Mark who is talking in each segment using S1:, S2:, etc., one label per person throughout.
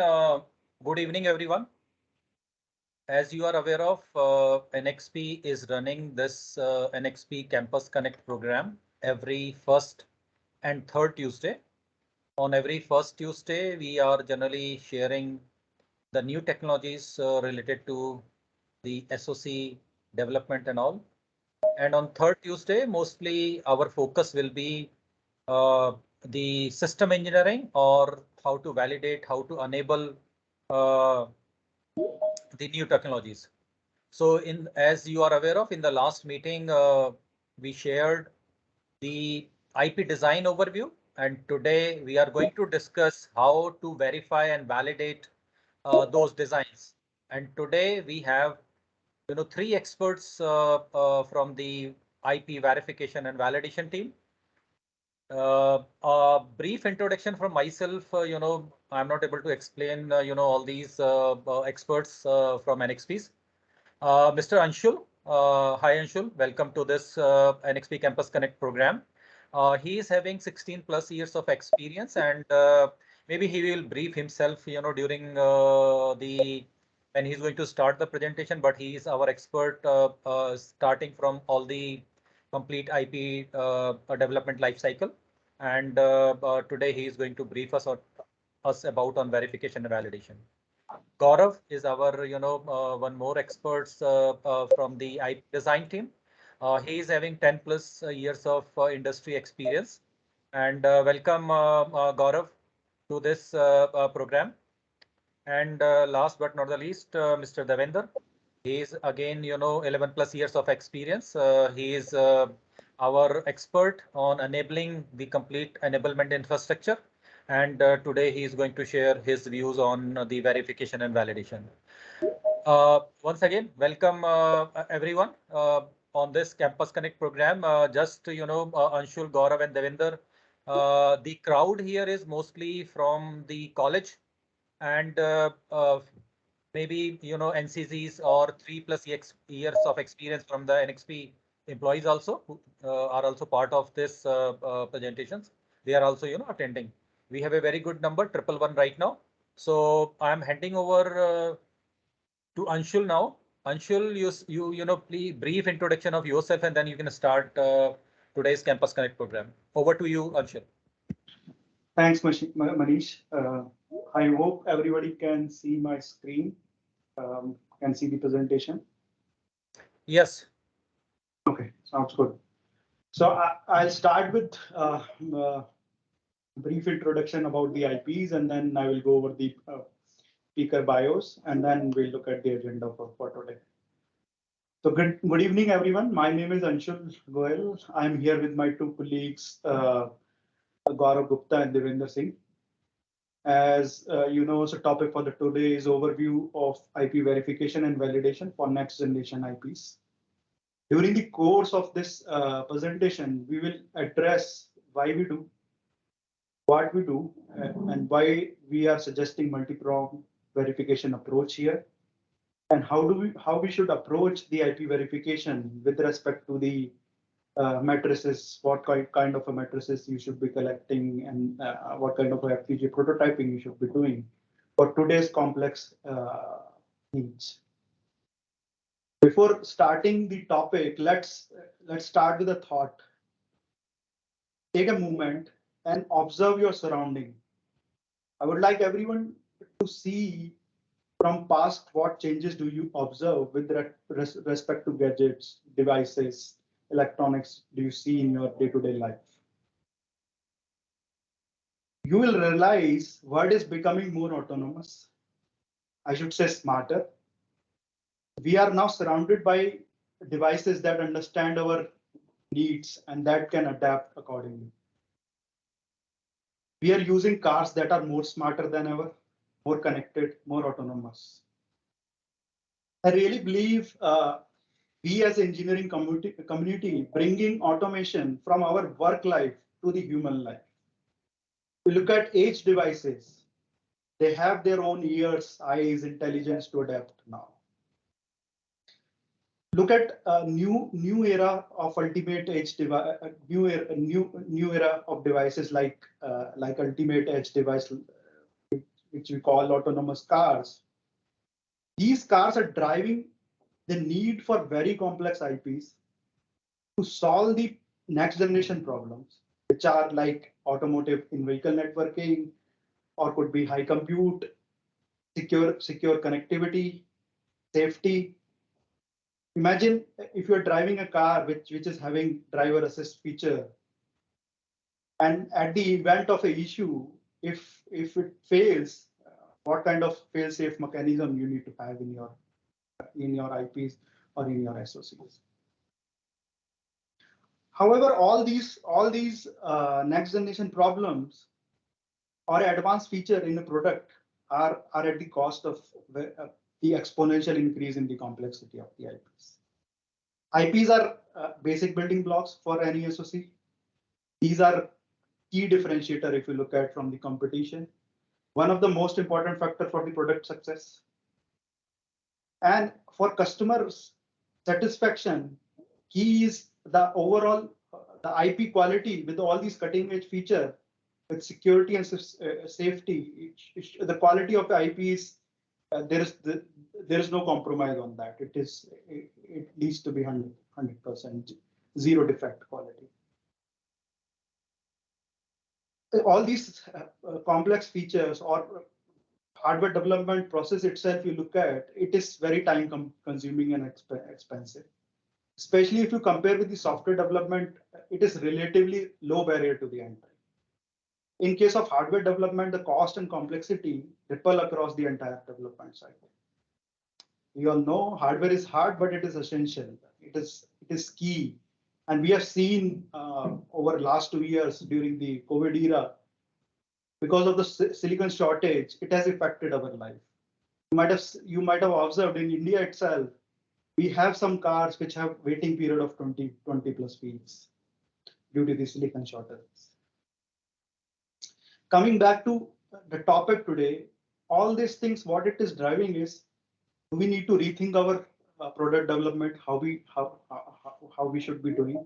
S1: Uh, Good evening, everyone. As you are aware of, NXP is running this NXP Campus Connect program every first and third Tuesday. On every first Tuesday, we are generally sharing the new technologies related to the SoC development and all. And on third Tuesday, mostly our focus will be uh, the system engineering or how to validate, how to enable uh, the new technologies. So as you are aware of, in the last meeting, we shared the IP design overview, and today we are going to discuss how to verify and validate those designs. And today we have, three experts from the IP verification and validation team. A brief introduction from myself. I'm not able to explain, all these experts from NXPs. Mr. Anshul, hi Anshul, welcome to this NXP Campus Connect program. He is having 16 plus years of experience, and maybe he will brief himself, during when he's going to start the presentation. But he is our expert, starting from all the complete IP development life cycle. And today he is going to brief us about on verification and validation. Gaurav is our, one more experts from the IP design team. He is having 10 plus years of industry experience. And welcome, Gaurav, to this program. And last but not the least, Mr. Devender. He is again, 11 plus years of experience. He is our expert on enabling the complete enablement infrastructure. And today he is going to share his views on the verification and validation. Once again, welcome everyone on this Campus Connect program. Just Anshul, Gaurav, and Devinder. The crowd here is mostly from the college and maybe NCCs or 3+ years of experience from the NXP employees also who are also part of this presentations. They are also attending. We have a very good number, 111 right now. So I'm handing over to Anshul now. Anshul, please brief introduction of yourself, and then you can start today's Campus Connect program. Over to you, Anshul.
S2: Thanks, Manish. I hope everybody can see my screen, can see the presentation.
S1: Yes.
S2: Okay, sounds good. So I'll start with a brief introduction about the IPs, and then I will go over the speaker bios, and then we'll look at the agenda for today. So good evening, everyone. My name is Anshul Goel. I'm here with my two colleagues, Gaurav Gupta and Devender Singh. As you know, so topic for the today is overview of IP verification and validation for next generation IPs. During the course of this presentation, we will address why we do, what we do, and why we are suggesting multi-pronged verification approach here, and how we should approach the IP verification with respect to the matrices, what kind of a matrices you should be collecting, and what kind of a FPGA prototyping you should be doing for today's complex needs. Before starting the topic, let's start with a thought. Take a moment and observe your surrounding. I would like everyone to see from past what changes do you observe with respect to gadgets, devices, electronics do you see in your day-to-day life? You will realize what is becoming more autonomous. I should say smarter. We are now surrounded by devices that understand our needs and that can adapt accordingly. We are using cars that are more smarter than ever, more connected, more autonomous. I really believe we as engineering community bringing automation from our work life to the human life. We look at edge devices. They have their own ears, eyes, intelligence to adapt now. Look at a new era of ultimate edge device, new era of devices like ultimate edge device, which we call autonomous cars. These cars are driving the need for very complex IPs to solve the next generation problems, which are like automotive in-vehicle networking, or could be high compute, secure connectivity, safety. Imagine if you're driving a car which is having driver assist feature, and at the event of an issue, if it fails, what kind of fail-safe mechanism you need to have in your IPs or in your SoCs. However, all these next generation problems or advanced feature in a product are at the cost of the exponential increase in the complexity of the IPs. IPs are basic building blocks for any SoC. These are key differentiator if you look at from the competition. One of the most important factor for the product success. And for customers satisfaction, key is the overall the IP quality with all these cutting edge feature with security and safety. The quality of the IP is there is no compromise on that. It needs to be 100% zero defect quality. All these complex features or hardware development process itself, you look at, it is very time consuming and expensive. Especially if you compare with the software development, it is relatively low barrier to the entry. In case of hardware development, the cost and complexity ripple across the entire development cycle. We all know hardware is hard, but it is essential. It is key. And we have seen over last 2 years during the COVID era, because of the silicon shortage, it has affected our life. You might have observed in India itself, we have some cars which have waiting period of 20 plus weeks due to the silicon shortages. Coming back to the topic today, all these things, what it is driving is, we need to rethink our product development, how we should be doing.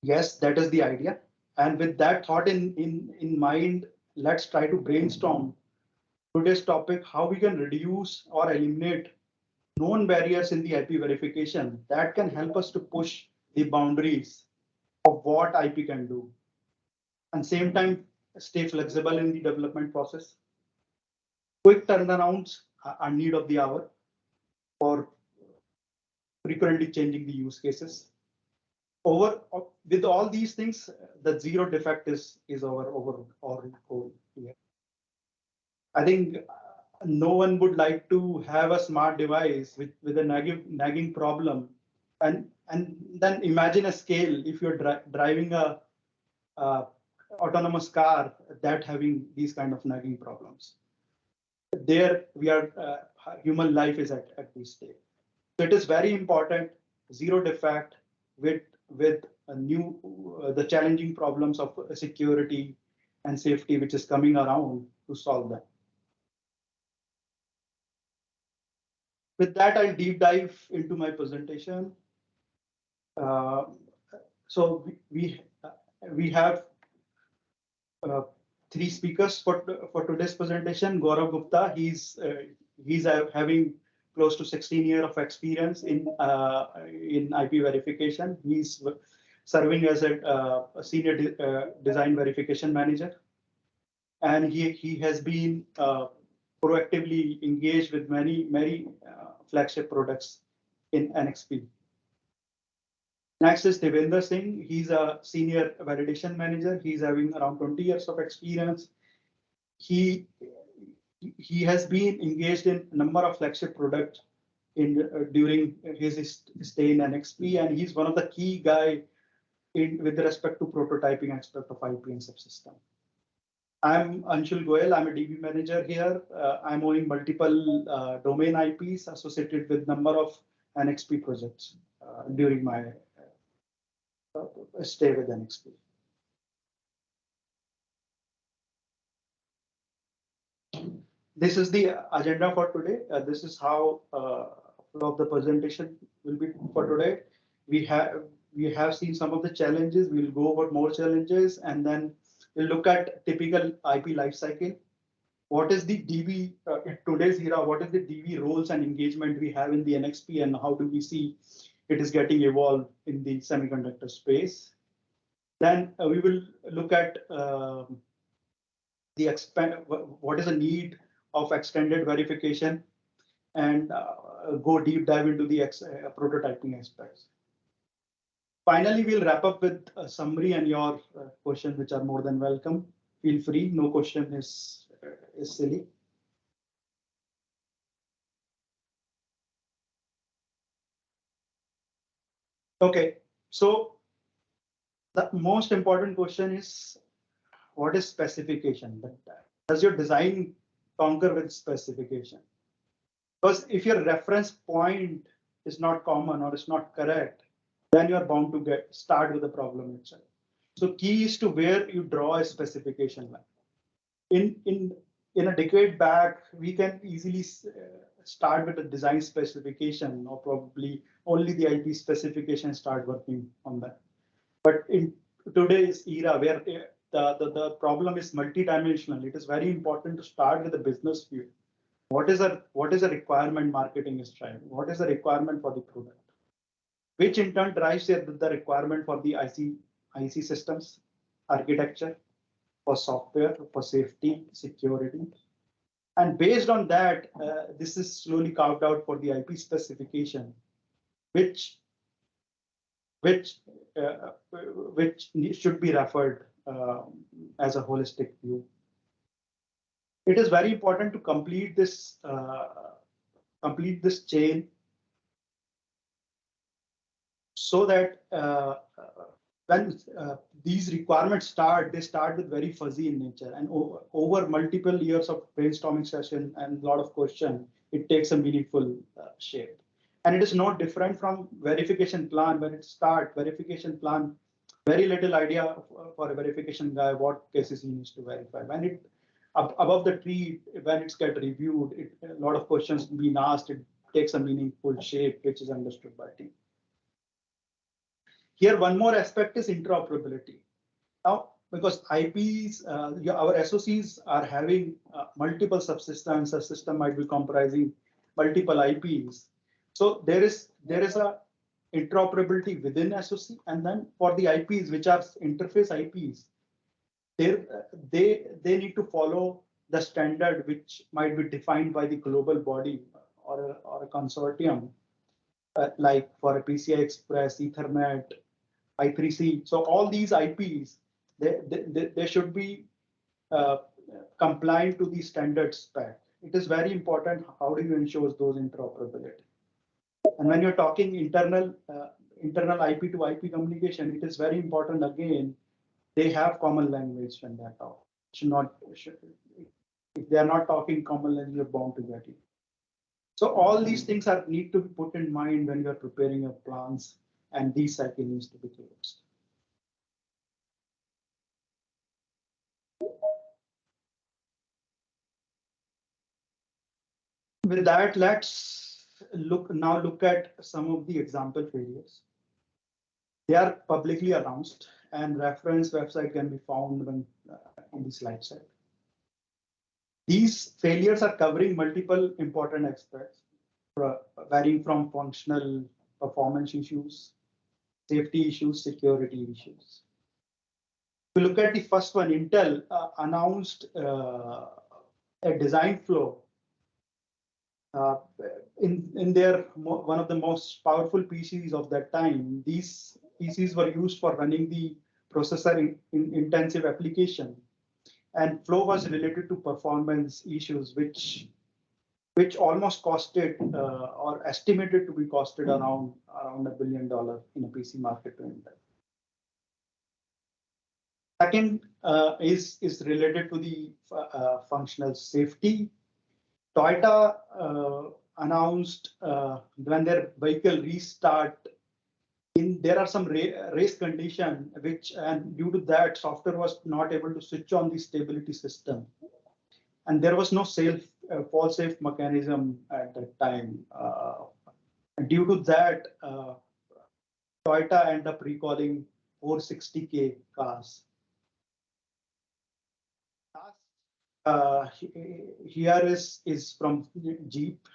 S2: Yes, that is the idea. And with that thought in mind, let's try to brainstorm today's topic, how we can reduce or eliminate known barriers in the IP verification that can help us to push the boundaries of what IP can do. And same time, stay flexible in the development process. Quick turnarounds are need of the hour for frequently changing the use cases. With all these things, the zero defect is our overall goal here. I think no one would like to have a smart device with a nagging problem, and then imagine a scale if you're driving a autonomous car that having these kind of nagging problems. There we are, human life is at this stage. So it is very important, zero defect with a the challenging problems of security and safety which is coming around to solve them. With that, I'll deep dive into my presentation. So we have 3 speakers for today's presentation. Gaurav Gupta, he's having close to 16 years of experience in IP verification. He's serving as a senior design verification manager, and he has been proactively engaged with many flagship products in NXP. Next is Devendra Singh. He's a senior validation manager. He's having around 20 years of experience. He has been engaged in a number of flagship products during his stay in NXP, and he's one of the key guy with respect to prototyping aspect of IP and subsystem. I'm Anshul Goyal. I'm a DB manager here. I'm owning multiple domain IPs associated with number of NXP projects during my stay with NXP. This is the agenda for today. This is how flow of the presentation will be for today. We have seen some of the challenges. We'll go over more challenges, and then We'll look at typical IP lifecycle. What is the DV in today's era? What is the DV roles and engagement we have in the NXP, and how do we see it is getting evolved in the semiconductor space? Then we will look at what is the need of extended verification, and go deep dive into the prototyping aspects. Finally, we'll wrap up with a summary and your questions, which are more than welcome. Feel free. No question is silly. Okay, so the most important question is, what is specification? Does your design concur with specification? Because if your reference point is not common or is not correct, then you are bound to start with the problem itself. So key is to where you draw a specification line. In a decade back, we can easily start with a design specification, or probably only the IP specification start working on that. But in today's era, where the problem is multidimensional, it is very important to start with the business view. What is a requirement marketing is trying? What is the requirement for the product? Which in turn drives the requirement for the IC systems, architecture, for software, for safety, security. And based on that, this is slowly carved out for the IP specification, which should be referred as a holistic view. It is very important to complete this chain, so that when these requirements start, they start with very fuzzy in nature, and over multiple years of brainstorming session and a lot of questions, it takes a meaningful shape. And it is not different from verification plan. When it starts, verification plan, very little idea for a verification guy what cases he needs to verify. When it above the tree, when it's get reviewed, a lot of questions being asked, it takes a meaningful shape, which is understood by team. Here, one more aspect is interoperability. Now, because IPs, our SoCs are having multiple subsystems, a system might be comprising multiple IPs. So there is a interoperability within SoC, and then for the IPs, which are interface IPs, they need to follow the standard which might be defined by the global body or a consortium, like for a PCI Express, Ethernet, I3C. So all these IPs, they should be compliant to the standard spec. It is very important. How do you ensure those interoperability? And when you're talking internal IP to IP communication, it is very important. Again, they have common language when they're talking. If they are not talking common language, you're bound to get it. So all these things need to be put in mind when you're preparing your plans, and these cycle needs to be closed. With that, let's look at some of the example failures. They are publicly announced, and reference website can be found in the slide set. These failures are covering multiple important aspects, varying from functional performance issues, safety issues, security issues. If we look at the first one, Intel announced a design flow in their one of the most powerful PCs of that time. These PCs were used for running the processor intensive application, and flow was related to performance issues, which almost costed or estimated to be costed around $1 billion in a PC market to Intel. Second is related to the functional safety. Toyota announced when their vehicle restart, there are some race condition, and due to that, software was not able to switch on the stability system, and there was no fail safe mechanism at that time. Due to that, Toyota ended up recalling 460K cars. here is from Jeep.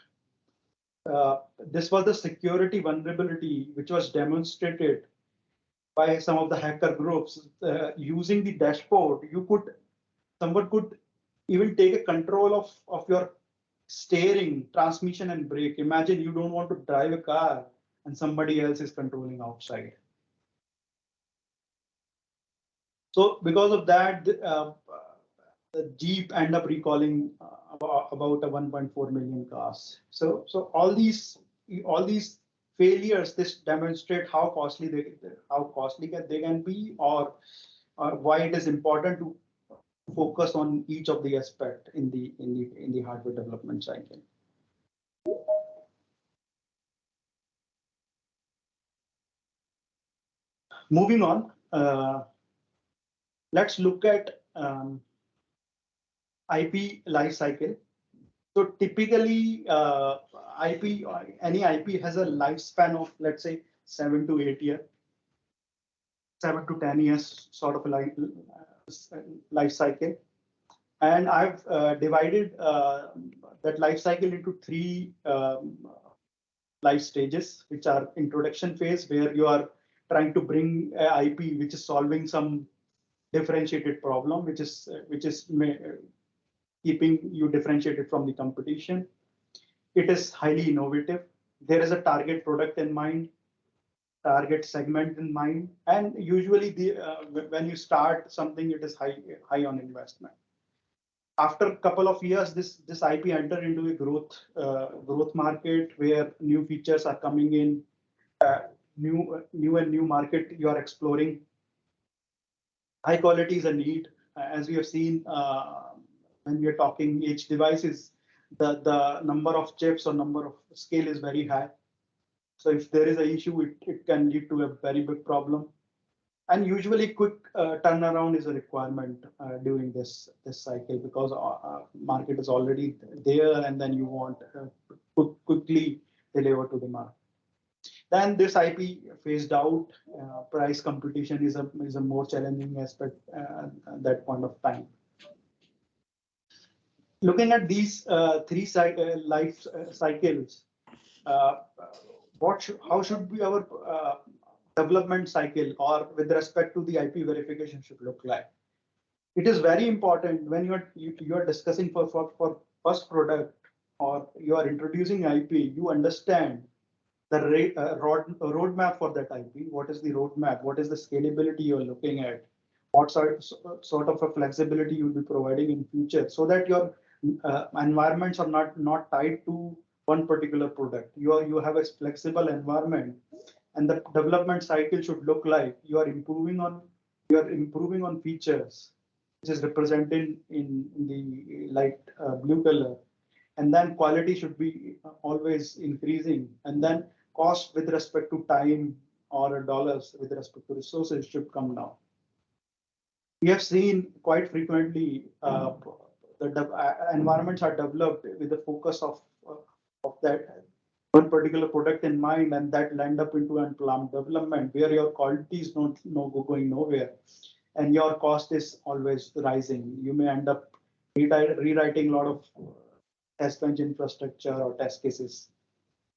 S2: This was the security vulnerability which was demonstrated by some of the hacker groups. Using the dashboard, someone could even take a control of your steering, transmission, and brake. Imagine you don't want to drive a car and somebody else is controlling outside. So because of that, the Jeep end up recalling about a 1.4 million cars. So all these failures, this demonstrate how costly they can be, or why it is important to focus on each of the aspect in the hardware development cycle. Moving on, let's look at IP life cycle. So typically, any IP has a lifespan of, let's say, 7 to 8 years, 7 to 10 years sort of a life cycle. And I've divided that life cycle into three life stages, which are introduction phase, where you are trying to bring a IP which is solving some differentiated problem, which is keeping you differentiated from the competition. It is highly innovative. There is a target product in mind, target segment in mind, and usually when you start something, it is high on investment. After a couple of years, this IP enter into a growth market where new features are coming in, new market you are exploring. High quality is a need, as we have seen when we are talking edge devices. The number of chips or number of scale is very high. So if there is an issue, it can lead to a very big problem. And usually quick turnaround is a requirement during this cycle, because market is already there and then you want quickly deliver to the market. Then this IP phased out, price competition is a more challenging aspect at that point of time. Looking at these three life cycles, how should be our development cycle, or with respect to the IP verification, should look like? It is very important when you are discussing for first product, or you are introducing IP, you understand the roadmap for that IP. What is the roadmap? What is the scalability you are looking at? What sort of a flexibility you'll be providing in future, so that your environments are not tied to one particular product. You have a flexible environment, and the development cycle should look like you are improving on features, which is represented in the light blue color, and then quality should be always increasing, and then cost with respect to time or dollars with respect to resources should come down. We have seen quite frequently the environments are developed with the focus of that one particular product in mind, and that land up into an planned development where your quality is not going nowhere, and your cost is always rising. You may end up rewriting a lot of test bench infrastructure or test cases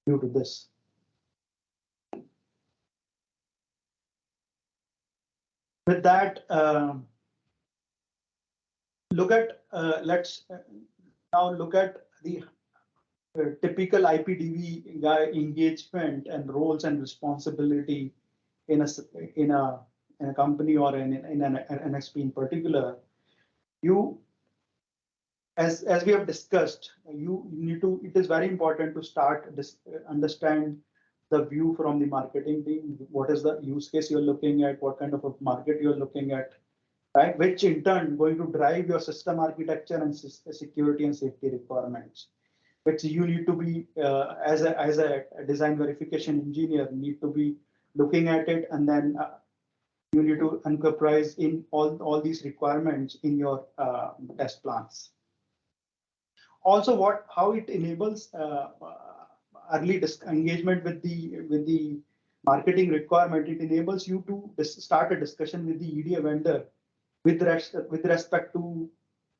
S2: due to this. With that, let's now look at the typical IPDV guy engagement and roles and responsibility in a company or in an NXP in particular. As we have discussed, it is very important to understand the view from the marketing team. What is the use case you're looking at? What kind of a market you're looking at? Right, which in turn going to drive your system architecture and security and safety requirements, which you need to be as a design verification engineer need to be looking at it, and then you need to enterprise in all these requirements in your test plans. Also, how it enables early engagement with the marketing requirement. It enables you to start a discussion with the EDA vendor with respect to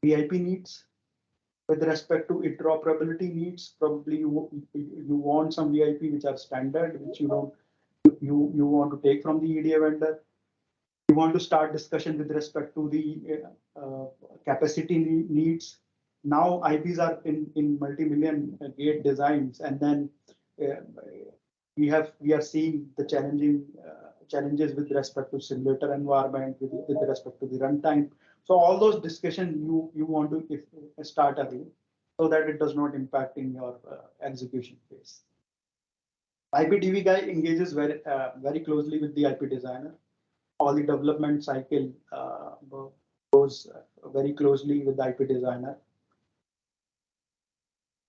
S2: VIP needs. With respect to interoperability needs, probably you want some VIP which are standard, which you don't you want to take from the EDA vendor. You want to start discussion with respect to the capacity needs. Now IPs are in multi-million gate designs, and then uh, we are seeing the challenges with respect to simulator environment, with respect to the runtime. So all those discussion you want to start early, so that it does not impact in your execution phase. IPDV guy engages very closely with the IP designer. All the development cycle goes very closely with the IP designer.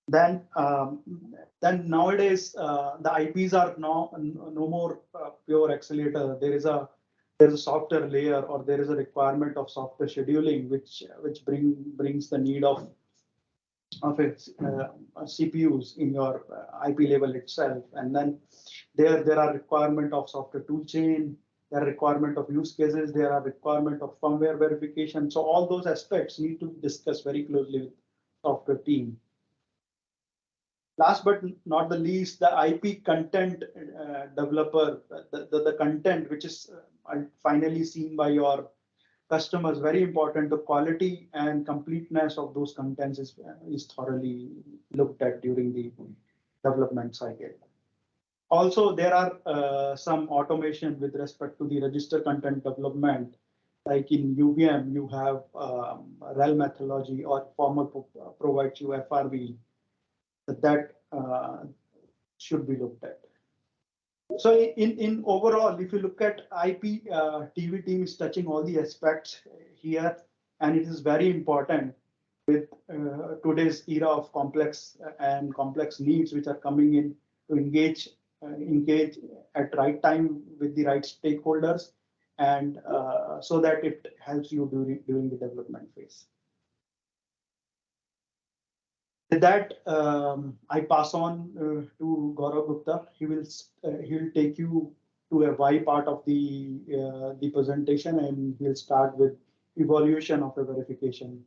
S2: Then nowadays the IPs are no more pure accelerator. There is a software layer, or there is a requirement of software scheduling, which brings the need of its CPUs in your IP level itself, and then there are requirement of software toolchain, there are requirement of use cases, there are requirement of firmware verification. So all those aspects need to be discussed very closely with software team. Last but not the least, the IP content developer, the content which is finally seen by your customers, very important. The quality and completeness of those contents is thoroughly looked at during the development cycle. Also, there are some automation with respect to the register content development. Like in UVM, you have REL methodology, or formal provides you FRV, that should be looked at. So in overall, if you look at IP, TV team is touching all the aspects here, and it is very important with today's era of complex needs which are coming in, to engage at right time with the right stakeholders, and so that it helps you during the development phase. With that, I pass on to Gaurav Gupta. He will take you to a Y part of the presentation, and he'll start with evaluation of a verification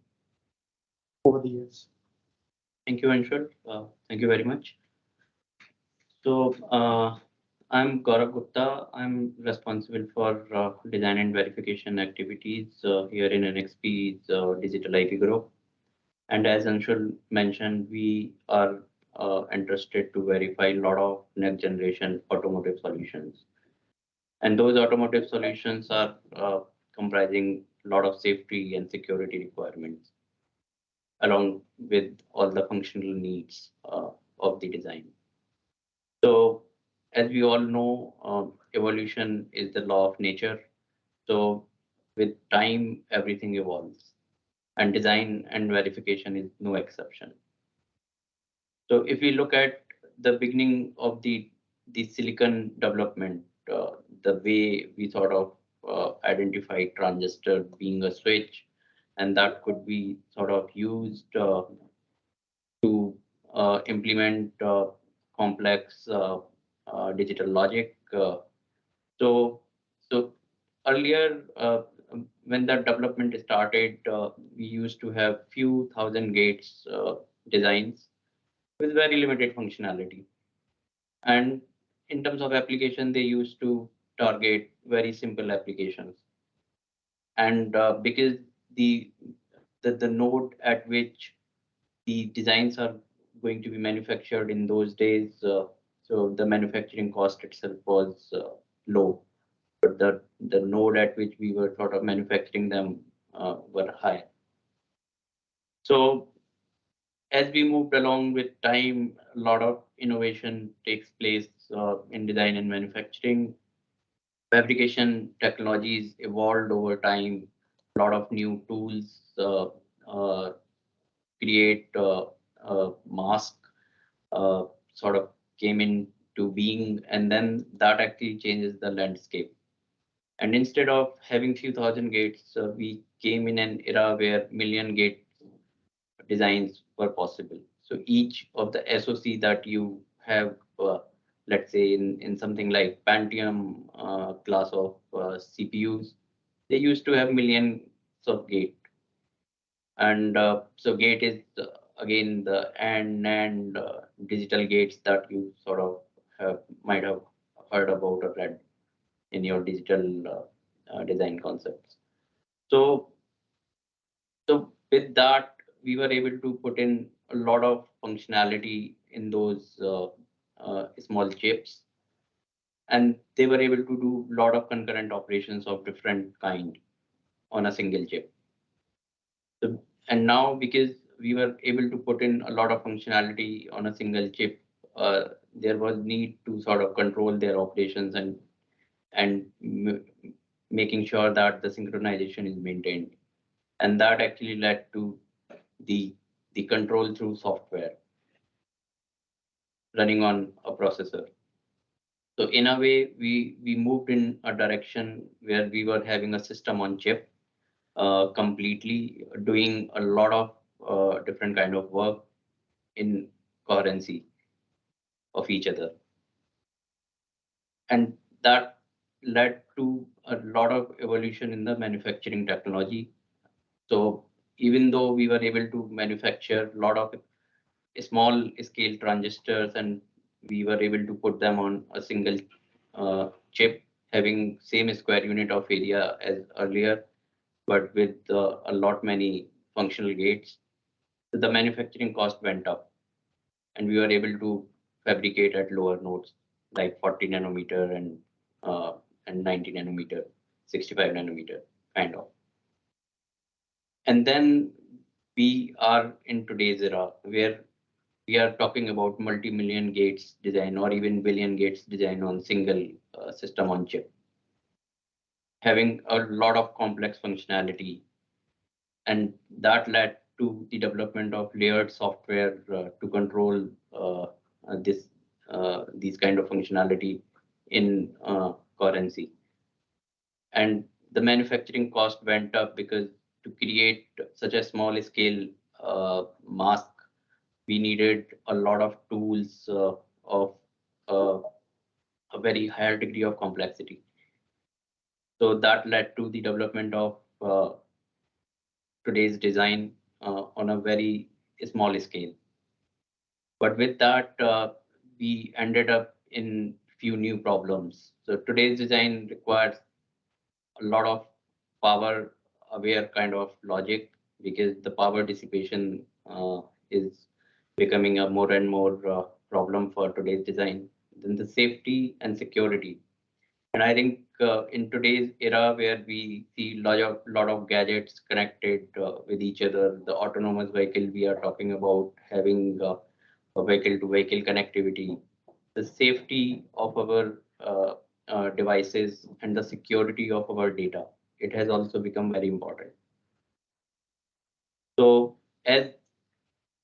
S2: over the years.
S3: Thank you, Anshul. Thank you very much. So I'm Gaurav Gupta. I'm responsible for design and verification activities here in NXP's digital IP group. And as Anshul mentioned, we are interested to verify a lot of next generation automotive solutions. And those automotive solutions are comprising a lot of safety and security requirements, along with all the functional needs of the design. So as we all know, evolution is the law of nature. So with time, everything evolves, and design and verification is no exception. So if we look at the beginning of the silicon development, the way we sort of identify transistor being a switch, and that could be sort of used to implement complex digital logic. So earlier, when the development started, we used to have few thousand gates designs with very limited functionality. And in terms of application, they used to target very simple applications. And because the node at which the designs are going to be manufactured in those days, so the manufacturing cost itself was low, but the node at which we were sort of manufacturing them were high. So as we moved along with time, a lot of innovation takes place in design and manufacturing. Fabrication technologies evolved over time. A lot of new tools create mask sort of came into being, and then that actually changes the landscape. And instead of having few thousand gates, we came in an era where million gate designs were possible. So each of the SoC that you have, let's say in something like Pentium class of CPUs, they used to have millions of gate. And so gate is again the and digital gates that you sort of might have heard about or read in your digital design concepts. So, so with that, we were able to put in a lot of functionality in those small chips, and they were able to do a lot of concurrent operations of different kind on a single chip. So, and now because we were able to put in a lot of functionality on a single chip, there was need to sort of control their operations and making sure that the synchronization is maintained. And that actually led to the the control through software running on a processor. So in a way, we moved in a direction where we were having a system on chip, completely doing a lot of different kind of work in coherency of each other, and that led to a lot of evolution in the manufacturing technology. So even though we were able to manufacture a lot of small scale transistors, and we were able to put them on a single chip having same square unit of area as earlier, but with a lot many functional gates, the manufacturing cost went up, and we were able to fabricate at lower nodes like 40 nanometer and 90 nanometer, 65 nanometer kind of. And then we are in today's era where we are talking about multi-million gates design or even billion gates design on single system on chip, having a lot of complex functionality. And that led to the development of layered software to control this these kind of functionality in currency. And the manufacturing cost went up because to create such a small scale mask, we needed a lot of tools of uh, a very higher degree of complexity. So that led to the development of today's design on a very small scale. But with that, we ended up in few new problems. So today's design requires a lot of power aware kind of logic because the power dissipation is becoming a more and more problem for today's design. Then the safety and security. And I think in today's era where we see lot of gadgets connected with each other, the autonomous vehicle we are talking about having a vehicle to vehicle connectivity, the safety of our devices and the security of our data, it has also become very important. So as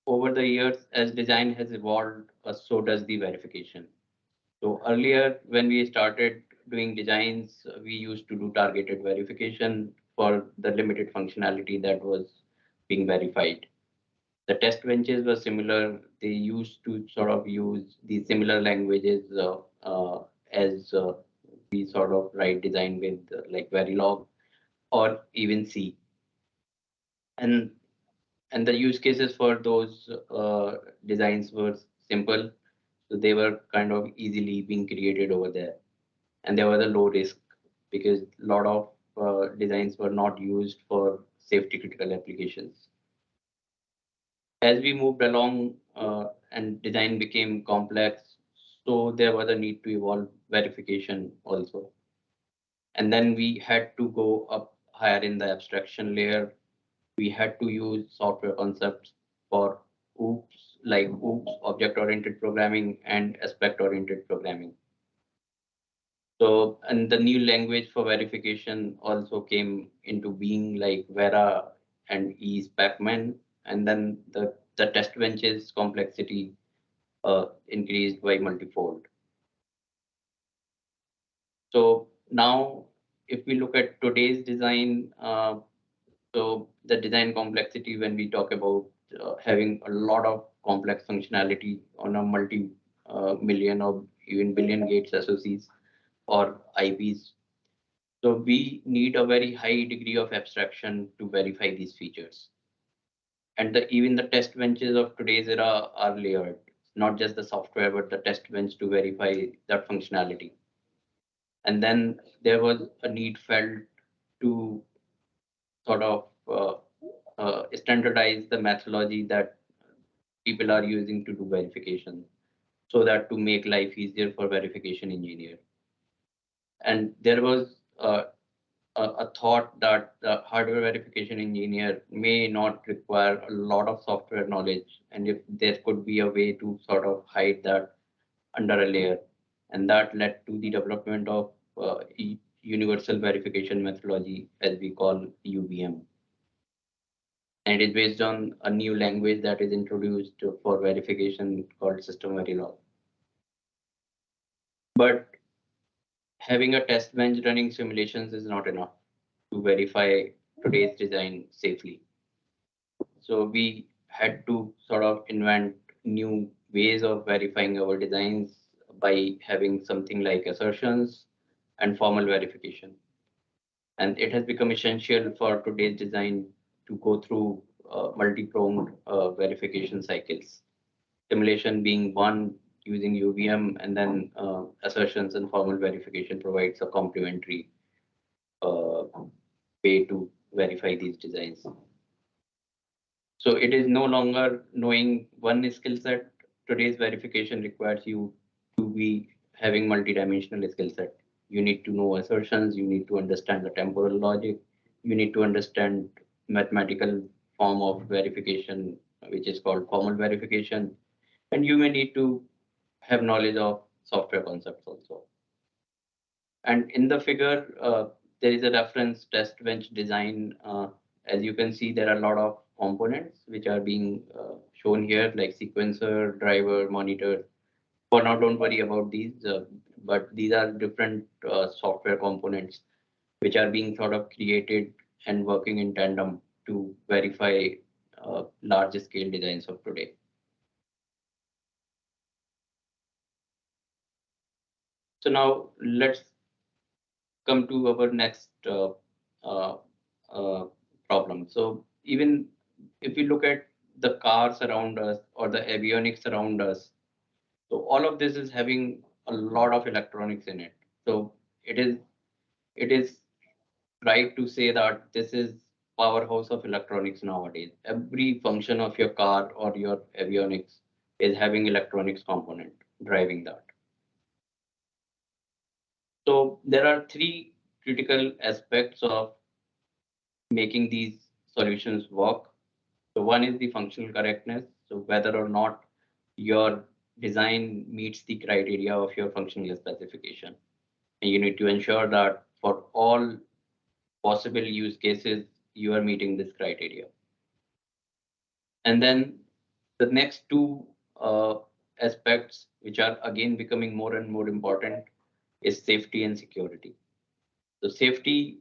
S3: over the years, as design has evolved, so does the verification. So earlier, when we started doing designs, we used to do targeted verification for the limited functionality that was being verified. The test benches were similar. They used to sort of use the similar languages as we sort of write design with like Verilog or even C. And and the use cases for those designs were simple. So they were kind of easily being created over there. And there was a low risk because a lot of designs were not used for safety critical applications. As we moved along and design became complex, so there was a need to evolve verification also. And then we had to go up higher in the abstraction layer. We had to use software concepts for OOPs, like OOPs, object-oriented programming, and aspect-oriented programming. So, and the new language for verification also came into being like Vera and Ease Pacman, and then the test benches complexity increased by multifold. So now, if we look at today's design, so the design complexity when we talk about having a lot of complex functionality on a multi million or even billion gates SoCs or IPs. So we need a very high degree of abstraction to verify these features. And even the test benches of today's era are layered, not just the software, but the test bench to verify that functionality. And then there was a need felt to sort of standardize the methodology that people are using to do verification, so that to make life easier for verification engineer. And there was a thought that the hardware verification engineer may not require a lot of software knowledge, and if there could be a way to sort of hide that under a layer, and that led to the development of universal verification methodology, as we call UVM. And it is based on a new language that is introduced for verification called System Verilog. But having a test bench running simulations is not enough to verify today's design safely. So we had to sort of invent new ways of verifying our designs by having something like assertions and formal verification. And it has become essential for today's design to go through multi-pronged verification cycles. Simulation being one using UVM, and then assertions and formal verification provides a complementary way to verify these designs. So it is no longer knowing one skill set. Today's verification requires you to be having multi-dimensional skill set. You need to know assertions, you need to understand the temporal logic, you need to understand mathematical form of verification, which is called formal verification, and you may need to have knowledge of software concepts also. And in the figure, there is a reference test bench design. As you can see, there are a lot of components which are being shown here, like sequencer, driver, monitor. For now, don't worry about these, but these are different software components which are being sort of created and working in tandem to verify large scale designs of today. So now let's come to our next uh, problem. So even if you look at the cars around us or the avionics around us, so all of this is having a lot of electronics in it. So it is right to say that this is powerhouse of electronics nowadays. Every function of your car or your avionics is having electronics component driving that. So there are three critical aspects of making these solutions work. So one is the functional correctness. So whether or not your design meets the criteria of your functional specification. And you need to ensure that for all possible use cases, you are meeting this criteria. And then the next two aspects, which are again becoming more and more important, is safety and security. So safety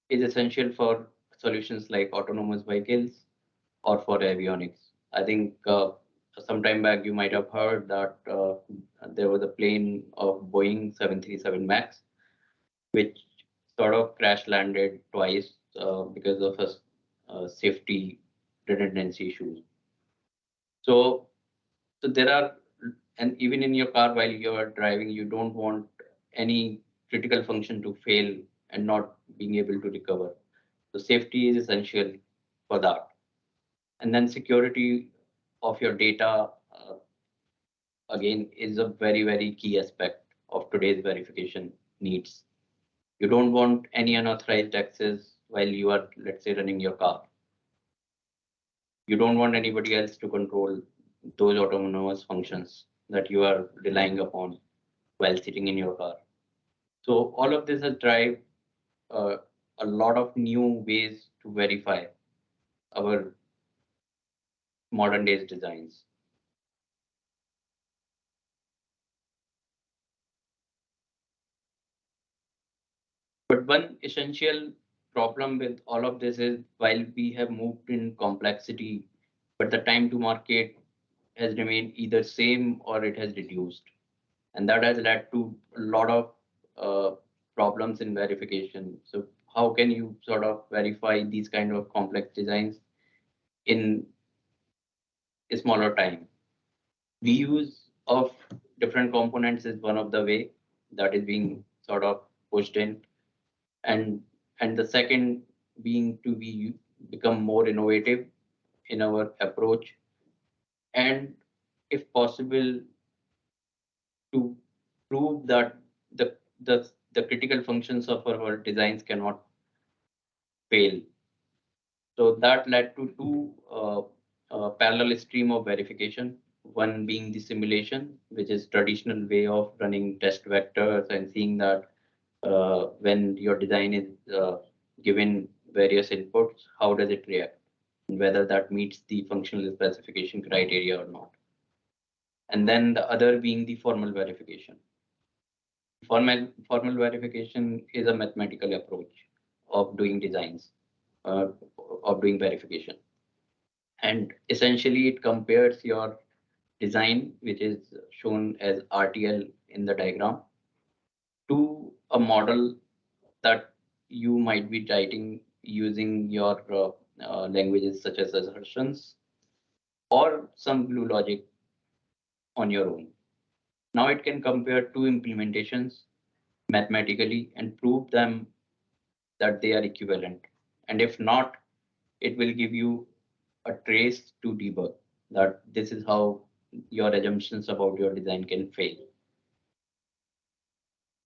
S3: is essential for solutions like autonomous vehicles or for avionics. I think some time back you might have heard that there was a plane of Boeing 737 MAX, which sort of crash landed twice because of a safety redundancy issues. So, so there are, and even in your car while you are driving, you don't want any critical function to fail and not being able to recover. So safety is essential for that. And then security of your data, again, is a very, very key aspect of today's verification needs. You don't want any unauthorized access while you are, let's say, running your car. You don't want anybody else to control those autonomous functions that you are relying upon while sitting in your car. So all of this has drive uh, a lot of new ways to verify our modern days designs. But one essential problem with all of this is while we have moved in complexity, but the time to market has remained either same or it has reduced. And that has led to a lot of problems in verification. So how can you sort of verify these kind of complex designs in a smaller time. Reuse of different components is one of the way that is being sort of pushed in, and the second being to become more innovative in our approach, and if possible to prove that the critical functions of our designs cannot fail. So that led to two parallel stream of verification. One being the simulation, which is traditional way of running test vectors and seeing that when your design is given various inputs, how does it react, and whether that meets the functional specification criteria or not. And then the other being the formal verification. Formal verification is a mathematical approach of doing designs, of doing verification. And essentially it compares your design, which is shown as RTL in the diagram, to a model that you might be writing using your languages such as assertions or some glue logic on your own. Now it can compare two implementations mathematically and prove them that they are equivalent. And if not, it will give you a trace to debug that this is how your assumptions about your design can fail.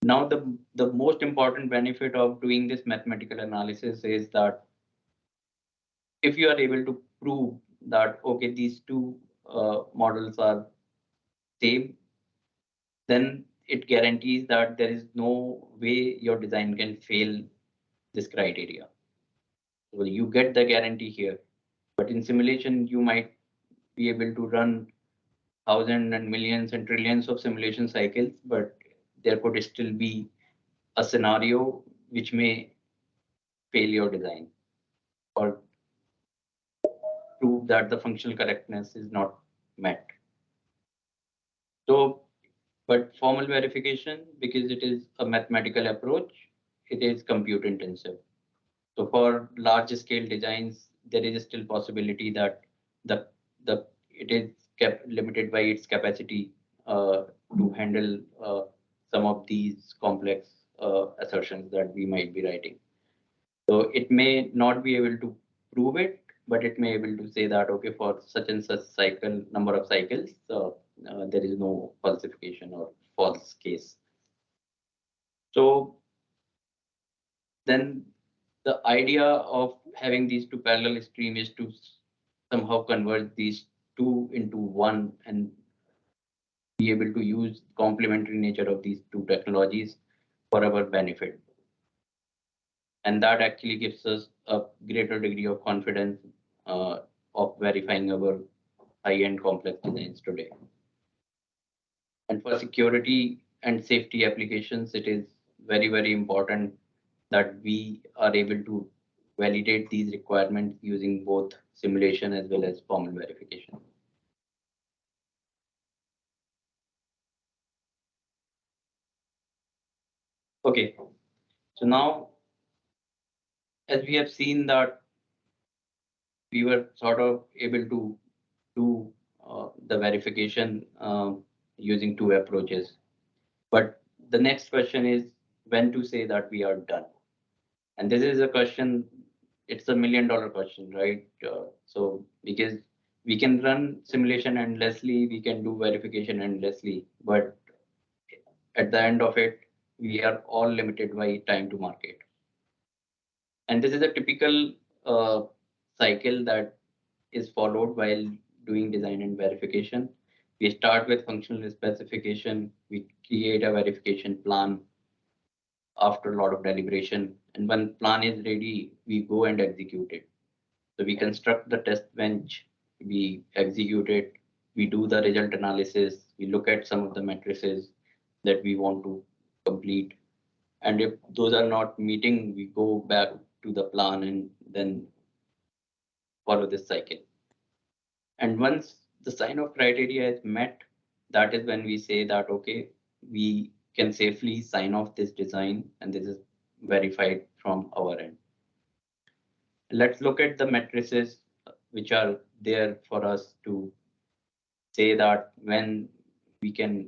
S3: Now, the most important benefit of doing this mathematical analysis is that if you are able to prove that, okay, these two models are same, then it guarantees that there is no way your design can fail this criteria. Well, you get the guarantee here, but in simulation, you might be able to run thousands and millions and trillions of simulation cycles, but there could still be a scenario which may fail your design or prove that the functional correctness is not met. So, but formal verification, because it is a mathematical approach, it is compute intensive. So for large scale designs, there is still possibility that it is kept limited by its capacity to handle some of these complex assertions that we might be writing. So it may not be able to prove it, but it may be able to say that, okay, for such and such cycle, number of cycles, there is no falsification or false case. So then the idea of having these two parallel streams is to somehow convert these two into one and be able to use complementary nature of these two technologies for our benefit. And that actually gives us a greater degree of confidence of verifying our high-end complex designs today. And for security and safety applications, it is very, very important that we are able to validate these requirements using both simulation as well as formal verification. Okay, so now, as we have seen that we were sort of able to do the verification using two approaches. But the next question is when to say that we are done. And this is a question, it's $1 million question, right? So because we can run simulation endlessly, we can do verification endlessly, but at the end of it, we are all limited by time to market. And this is a typical cycle that is followed while doing design and verification. We start with functional specification, we create a verification plan after a lot of deliberation. And when plan is ready, we go and execute it. So we construct the test bench, we execute it, we do the result analysis, we look at some of the matrices that we want to complete. And if those are not meeting, we go back to the plan and then follow this cycle. And once the sign-off criteria is met, that is when we say that, okay, we can safely sign off this design and this is verified from our end. Let's look at the matrices which are there for us to say that when we can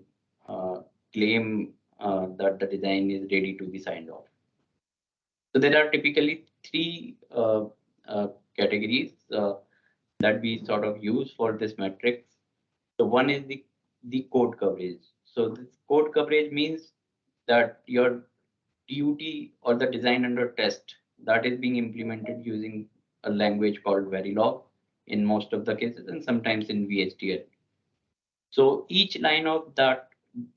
S3: claim that the design is ready to be signed off. So there are typically three categories that we sort of use for this metrics. So one is the code coverage. So this code coverage means that your DUT or the design under test that is being implemented using a language called Verilog in most of the cases and sometimes in VHDL. So each line of that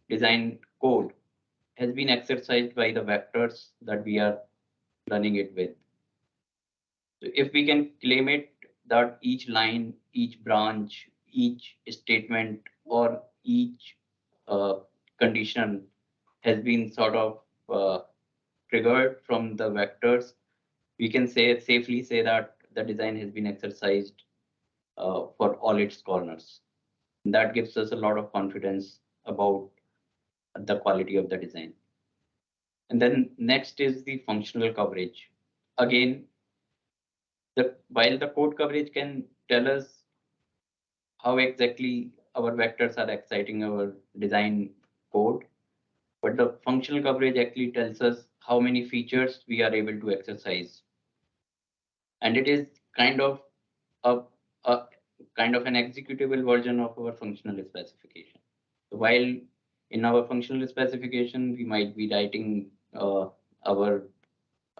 S3: design code has been exercised by the vectors that we are running it with. So if we can claim it that each line, each branch, each statement, or each condition has been sort of triggered from the vectors, we can safely say that the design has been exercised for all its corners. And that gives us a lot of confidence about the quality of the design. And then next is the functional coverage. Again, while the code coverage can tell us how exactly our vectors are exciting our design code, but the functional coverage actually tells us how many features we are able to exercise. And it is kind of a kind of an executable version of our functional specification. So while in our functional specification, we might be writing our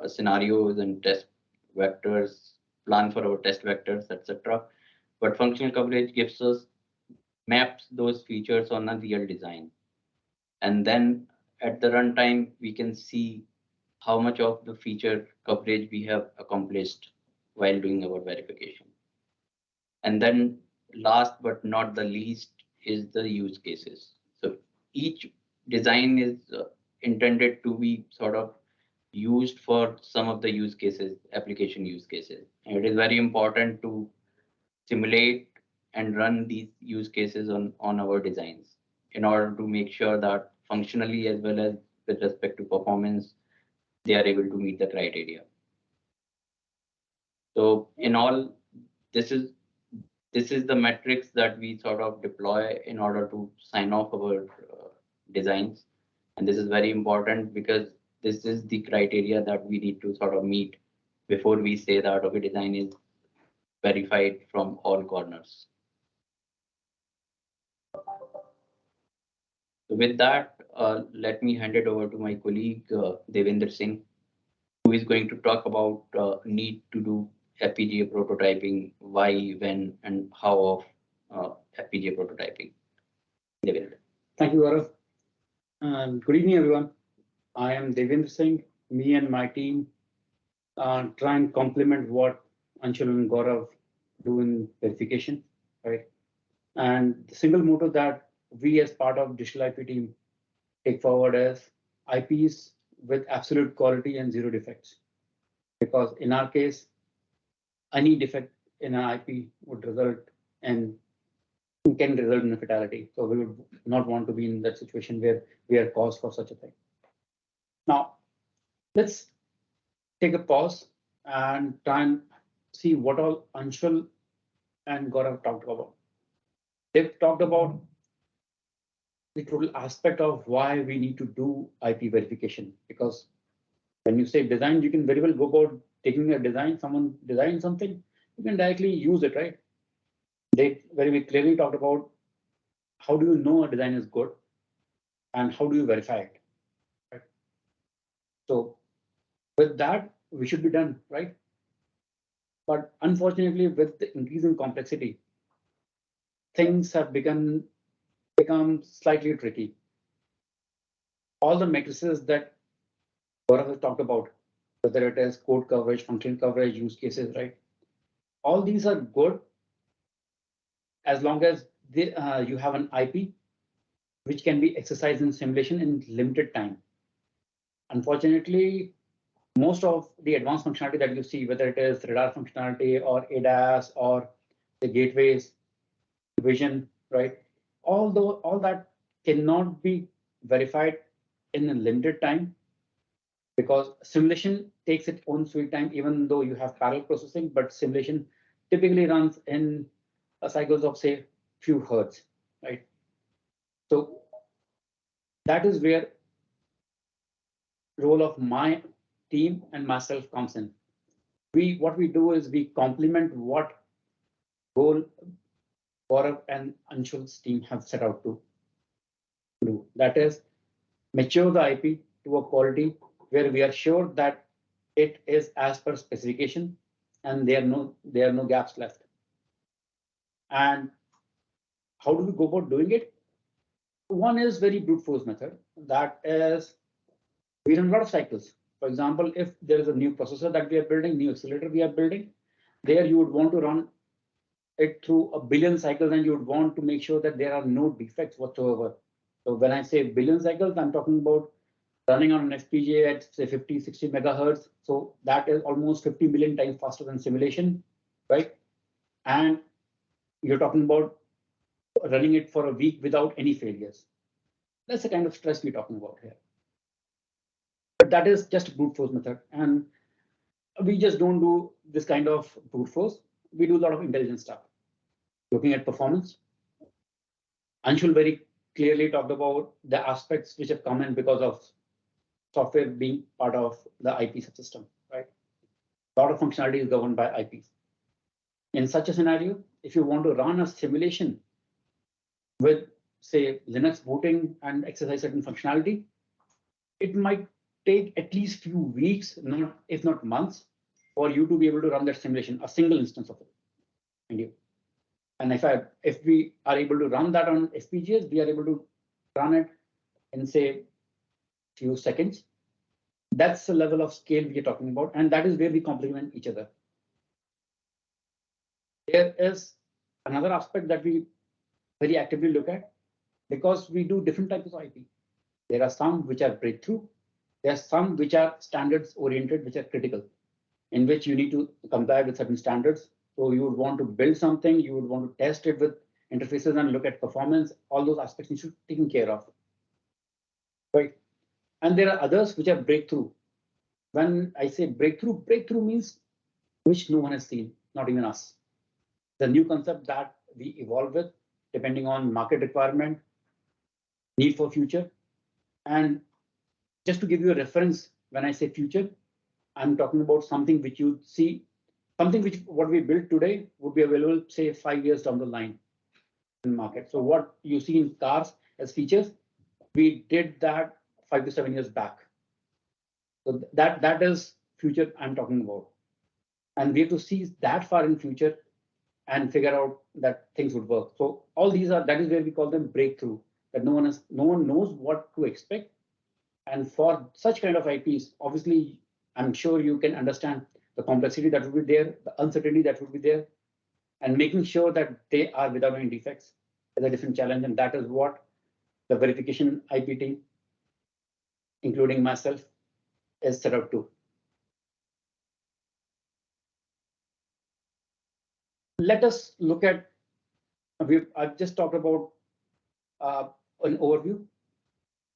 S3: scenarios and test vectors, plan for our test vectors, etc. But functional coverage gives us maps those features on a real design. And then at the runtime, we can see how much of the feature coverage we have accomplished while doing our verification. And then last but not the least is the use cases. So each design is intended to be sort of used for some of the use cases, application use cases. And it is very important to simulate and run these use cases on our designs in order to make sure that functionally as well as with respect to performance, they are able to meet the criteria. So in all, this is the metrics that we sort of deploy in order to sign off our designs. And this is very important because this is the criteria that we need to sort of meet before we say that okay, design is verified from all corners. So with that, let me hand it over to my colleague Devendra Singh, who is going to talk about need to do FPGA prototyping, why, when, and how of FPGA prototyping. Devendra.
S4: Thank you, Gaurav. Good evening, everyone. I am Devendra Singh. Me and my team try and complement what Anshul and Gaurav do in verification, right? And the single motto that we as part of digital IP team take forward is IPs with absolute quality and zero defects. Because in our case, any defect in an IP would result in can result in a fatality. So we would not want to be in that situation where we are cause for such a thing. Now, let's take a pause and try and see what all Anshul and Gaurav talked about. They've talked about the total aspect of why we need to do IP verification. Because when you say design, you can very well go about taking a design, someone designed something, you can directly use it, right? They very clearly talked about how do you know a design is good and how do you verify it, right? So with that, we should be done, right? But unfortunately, with the increasing complexity, things have become slightly tricky. All the matrices that Gaurav has talked about, whether it is code coverage, function coverage, use cases, right? All these are good as long as you have an IP which can be exercised in simulation in limited time. Unfortunately, most of the advanced functionality that you see, whether it is radar functionality or ADAS or the gateways, vision, right? All that cannot be verified in a limited time because simulation takes its own sweet time, even though you have parallel processing, but simulation typically runs in cycles of say few hertz, right? So that is where role of my team and myself comes in. What we do is we complement what goal Gaurav and Anshul's team have set out to do. That is mature the IP to a quality where we are sure that it is as per specification and there are no gaps left. And how do we go about doing it? One is very brute force method. That is, we run a lot of cycles. For example, if there is a new processor that we are building, new accelerator we are building, there you would want to run it through a billion cycles and you would want to make sure that there are no defects whatsoever. So when I say billion cycles, I'm talking about running on an FPGA at say 50, 60 megahertz. So that is almost 50 million times faster than simulation, right? And you're talking about running it for a week without any failures. That's the kind of stress we're talking about here. But that is just a brute force method. And we just don't do this kind of brute force. We do a lot of intelligent stuff. Looking at performance. Anshul very clearly talked about the aspects which have come in because of software being part of the IP subsystem, right? A lot of functionality is governed by IPs. In such a scenario, if you want to run a simulation with, say, Linux booting and exercise certain functionality, it might take at least few weeks, if not months, for you to be able to run that simulation, a single instance of it. And if we are able to run that on FPGAs, we are able to run it in say few seconds. That's the level of scale we are talking about, and that is where we complement each other. There is another aspect that we very actively look at, because we do different types of IP. There are some which are breakthrough. There are some which are standards oriented, which are critical, in which you need to comply with certain standards. So you would want to build something, you would want to test it with interfaces and look at performance. All those aspects need to be taken care of, right? And there are others which are breakthrough. When I say breakthrough, breakthrough means which no one has seen, not even us. The new concept that we evolve with, depending on market requirement, need for future. And just to give you a reference, when I say future, I'm talking about something which you see, something which what we build today would be available, say, 5 years down the line in the market. So what you see in cars as features, we did that 5 to 7 years back. So that is future I'm talking about. And we have to see that far in future and figure out that things would work. So all these are, that is where we call them breakthrough, that no one knows what to expect. And for such kind of IPs, obviously, I'm sure you can understand the complexity that would be there, the uncertainty that would be there, and making sure that they are without any defects is a different challenge. And that is what the verification IP team, including myself, is set out to. Let us look at, I've just talked about an overview.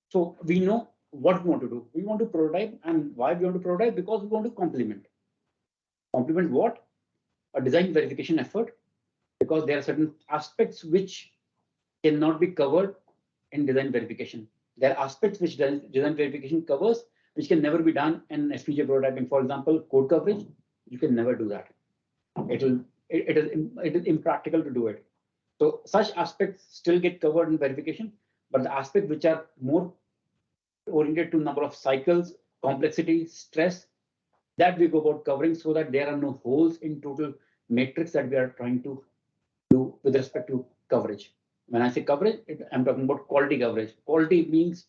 S4: So we know what we want to do. We want to prototype, and why we want to prototype? Because we want to complement. Complement what? A design verification effort, because there are certain aspects which cannot be covered in design verification. There are aspects which design verification covers, which can never be done in FPGA prototyping. For example, code coverage, you can never do that. It is impractical to do it. So such aspects still get covered in verification, but the aspects which are more oriented to number of cycles, complexity, stress, that we go about covering so that there are no holes in total matrix that we are trying to do with respect to coverage. When I say coverage, I'm talking about quality coverage. Quality means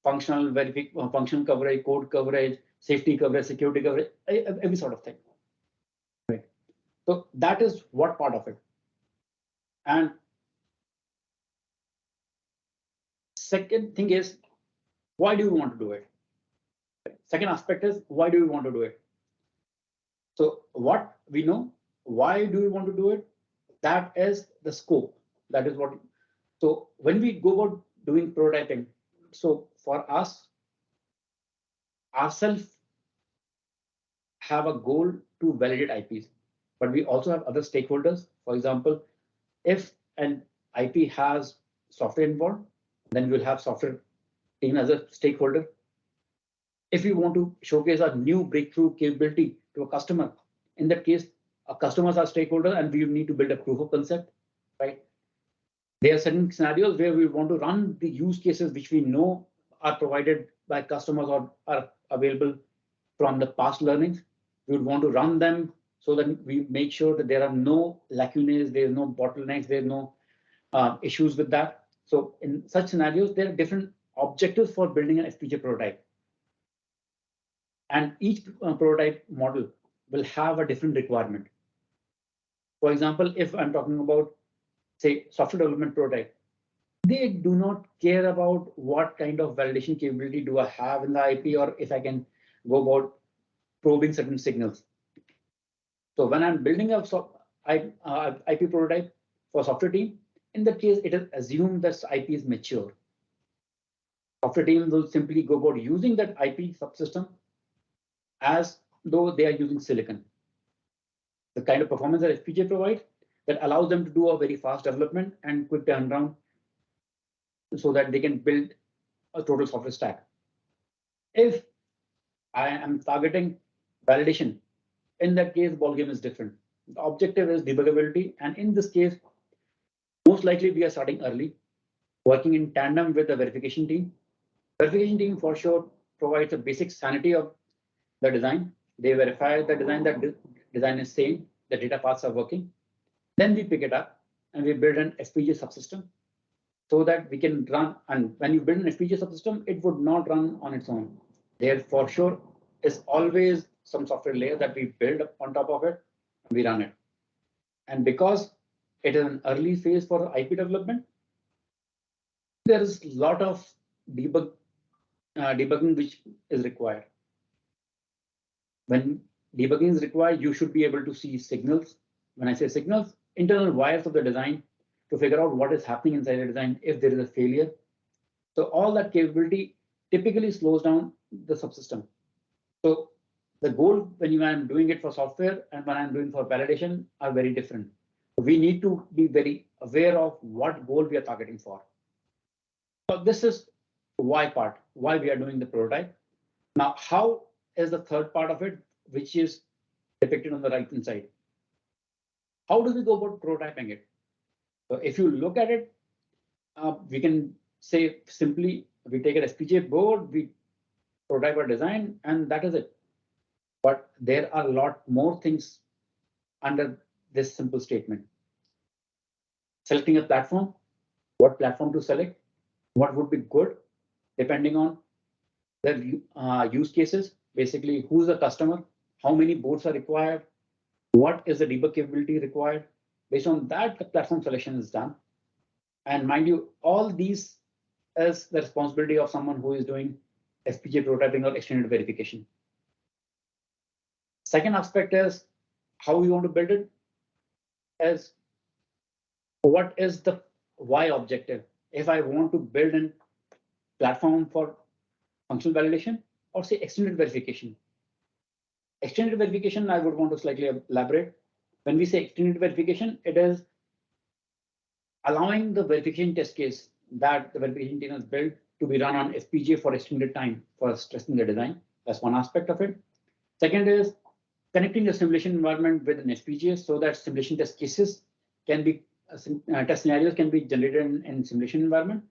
S4: functional coverage, code coverage, safety coverage, security coverage, every sort of thing. Right. So that is what part of it. And second thing is, why do we want to do it? Second aspect is, why do we want to do it? So what we know, why do we want to do it? That is the scope. That is what. So when we go about doing prototyping, so for us, ourselves have a goal to validate IPs. but we also have other stakeholders. For example, if an IP has software involved, then we'll have software team as a stakeholder. If we want to showcase a new breakthrough capability to a customer, in that case, our customers are stakeholder and we need to build a proof of concept, right? There are certain scenarios where we want to run the use cases which we know are provided by customers or are available from the past learnings. We would want to run them so that we make sure that there are no lacunae, there's no bottlenecks, there's no issues with that. So in such scenarios, there are different objectives for building an FPGA prototype. And each prototype model will have a different requirement. For example, if I'm talking about, say, software development prototype, they do not care about what kind of validation capability do I have in the IP or if I can go about probing certain signals. So when I'm building a IP prototype for software team, in that case, it is assumed that IP is mature. Software team will simply go about using that IP subsystem as though they are using silicon. The kind of performance that FPGA provides that allows them to do a very fast development and quick turnaround so that they can build a total software stack. If I am targeting validation, in that case, ballgame is different. The objective is debuggability. And in this case, most likely we are starting early, working in tandem with the verification team. Verification team for sure provides a basic sanity of the design. They verify the design, that design is sane, the data paths are working. Then we pick it up and we build an FPGA subsystem so that we can run. And when you build an FPGA subsystem, it would not run on its own. There for sure is always some software layer that we build on top of it, and we run it. And because it is an early phase for IP development, there is a lot of debugging which is required. When debugging is required, you should be able to see signals. When I say signals, internal wires of the design to figure out what is happening inside the design if there is a failure. So all that capability typically slows down the subsystem. So the goal when you are doing it for software and when I'm doing for validation are very different. We need to be very aware of what goal we are targeting for. So this is why part, why we are doing the prototype. Now, how is the third part of it, which is depicted on the right hand side? How do we go about prototyping it? So if you look at it, we can say simply we take an FPGA board, we prototype our design, and that is it. But there are a lot more things under this simple statement. Selecting a platform, what platform to select, what would be good, depending on the use cases, basically who's the customer, how many boards are required, what is the debug capability required. Based on that, the platform selection is done. And mind you, all these is the responsibility of someone who is doing FPGA prototyping or extended verification. Second aspect is how we want to build it, is what is the why objective. If I want to build a platform for functional validation or say extended verification. Extended verification, I would want to slightly elaborate. When we say extended verification, it is allowing the verification test case that the verification team has built to be run on FPGA for extended time for testing the design. That's one aspect of it. Second is connecting the simulation environment with an FPGA so that simulation test cases can be, test scenarios can be generated in simulation environment,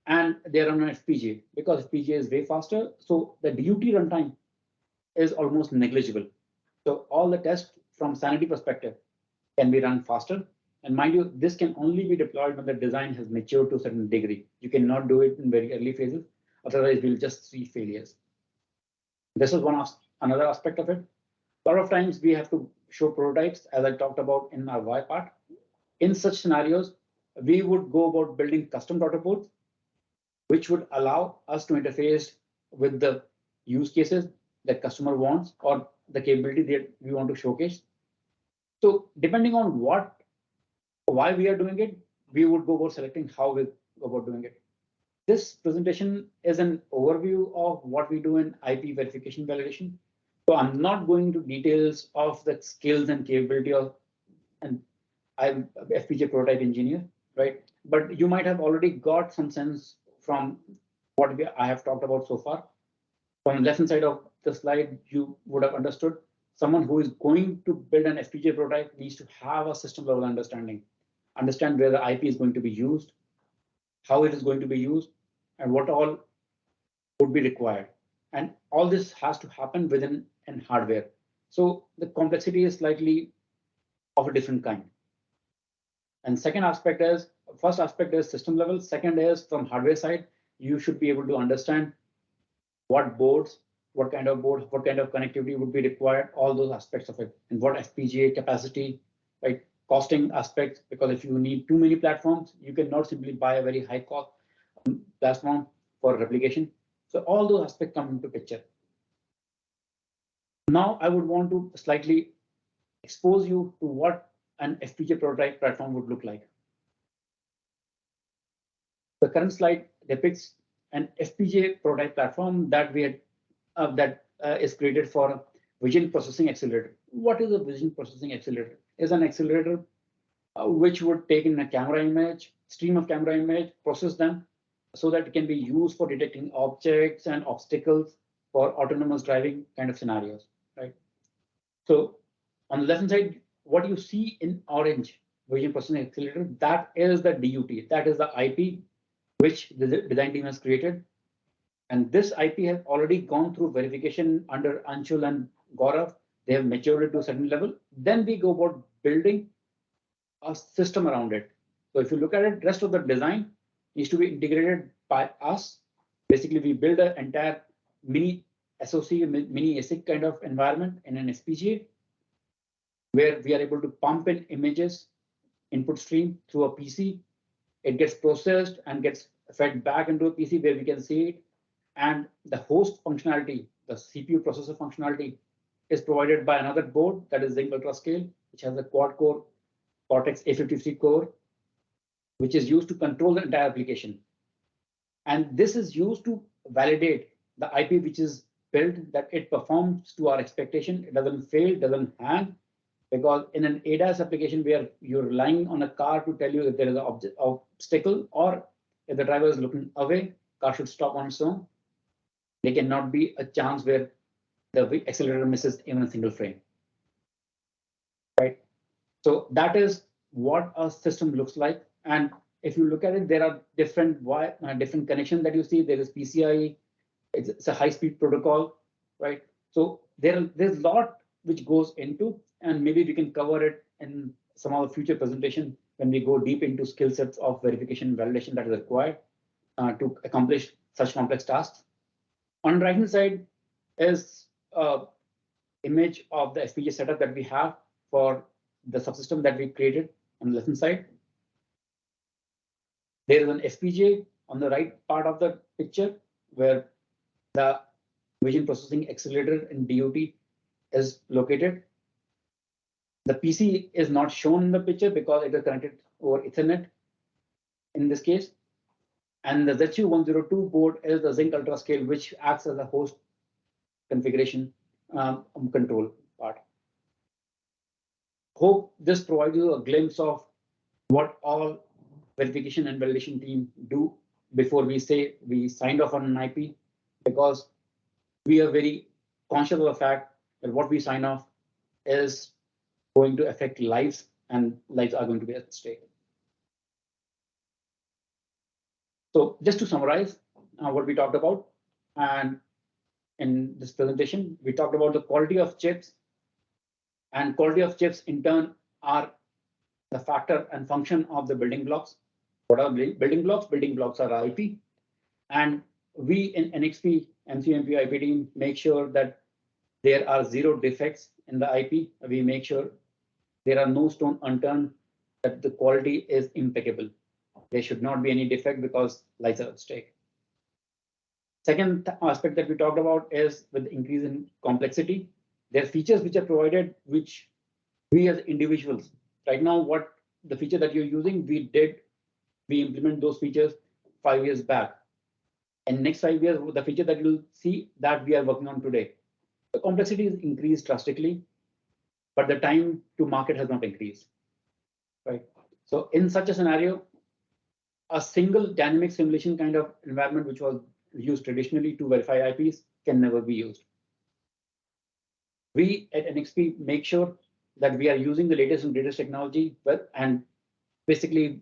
S4: and they run on FPGA because FPGA is way faster. So the DUT runtime is almost negligible. So all the tests from sanity perspective can be run faster. And mind you, this can only be deployed when the design has matured to a certain degree. You cannot do it in very early phases, otherwise we'll just see failures. This is another aspect of it. A lot of times we have to show prototypes, as I talked about in our why part. In such scenarios, we would go about building custom prototypes, which would allow us to interface with the use cases that customer wants or the capability that we want to showcase. So depending on why we are doing it, we would go about selecting how we go about doing it. This presentation is an overview of what we do in IP verification validation. So I'm not going to details of the skills and capability of, and I'm a FPGA prototype engineer, right? But you might have already got some sense from what I have talked about so far. From the left-hand side of the slide, you would have understood someone who is going to build an FPGA prototype needs to have a system level understanding, understand where the IP is going to be used, how it is going to be used, and what all would be required. And all this has to happen within an hardware. So the complexity is slightly of a different kind. And first aspect is system level. Second is from hardware side, you should be able to understand what boards, what kind of connectivity would be required, all those aspects of it, and what FPGA capacity, right? Costing aspects, because if you need too many platforms, you cannot simply buy a very high cost platform for replication. So all those aspects come into picture. Now I would want to slightly expose you to what an FPGA prototype platform would look like. The current slide depicts an FPGA prototype platform that is created for vision processing accelerator. What is a vision processing accelerator? Is an accelerator which would take in a camera image, stream of camera image, process them so that it can be used for detecting objects and obstacles for autonomous driving kind of scenarios, right? So on the left hand side, what you see in orange, vision processing accelerator, that is the DUT, that is the IP which the design team has created. And this IP has already gone through verification under Anshul and Gaurav. They have matured it to a certain level. Then we go about building a system around it. So if you look at it, rest of the design needs to be integrated by us. Basically, we build an entire mini SoC, mini ASIC kind of environment in an FPGA, where we are able to pump in images, input stream through a PC. It gets processed and gets fed back into a PC where we can see it. And the host functionality, the CPU processor functionality, is provided by another board, that is Zinc Ultrascale, which has a quad-core Cortex A53 core, which is used to control the entire application. And this is used to validate the IP which is built, that it performs to our expectation. It doesn't fail, doesn't hang, because in an ADAS application where you're relying on a car to tell you if there is an obstacle, or if the driver is looking away, car should stop on its own. There cannot be a chance where the accelerator misses even a single frame, right? So that is what a system looks like. And if you look at it, there are different connections that you see. There is PCI, it's a high-speed protocol, right? So there's a lot which goes into, and maybe we can cover it in some of the future presentation when we go deep into skill sets of verification and validation that is required to accomplish such complex tasks. On the right-hand side is an image of the FPGA setup that we have for the subsystem that we created on the left-hand side. There is an FPGA on the right part of the picture where the vision processing accelerator in DUT is located. The PC is not shown in the picture because it is connected over Ethernet in this case. And the ZU102 board is the Zinc Ultrascale, which acts as a host configuration control part. Hope this provides you a glimpse of what all verification and validation team do before we say we signed off on an IP, because we are very conscious of the fact that what we sign off is going to affect lives, and lives are going to be at stake. So just to summarize what we talked about, and in this presentation, we talked about the quality of chips, and quality of chips in turn are the factor and function of the building blocks. What are building blocks? Building blocks are IP. And we in NXP, MCMP IP team make sure that there are zero defects in the IP. We make sure there are no stone unturned, that the quality is impeccable. There should not be any defect because lives are at stake. Second aspect that we talked about is with the increase in complexity. There are features which are provided, which we as individuals, right now, what the feature that you're using, we implement those features 5 years back. And next 5 years, the feature that you'll see that we are working on today. The complexity is increased drastically, but the time to market has not increased, right? So in such a scenario, a single dynamic simulation kind of environment, which was used traditionally to verify IPs, can never be used. We at NXP make sure that we are using the latest and greatest technology, and basically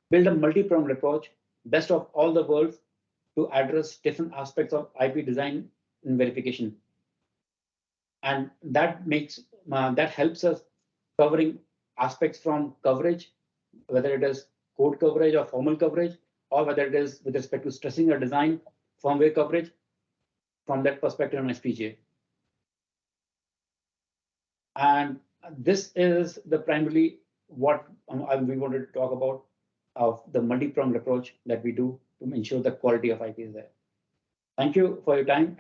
S4: build a multi-pronged approach, best of all the worlds, to address different aspects of IP design and verification. And that helps us covering aspects from coverage, whether it is code coverage or formal coverage, or whether it is with respect to stressing or design firmware coverage from that perspective on FPGA. And this is the primarily what we wanted to talk about of the multi-pronged approach that we do to ensure the quality of IP is there. Thank you for your time.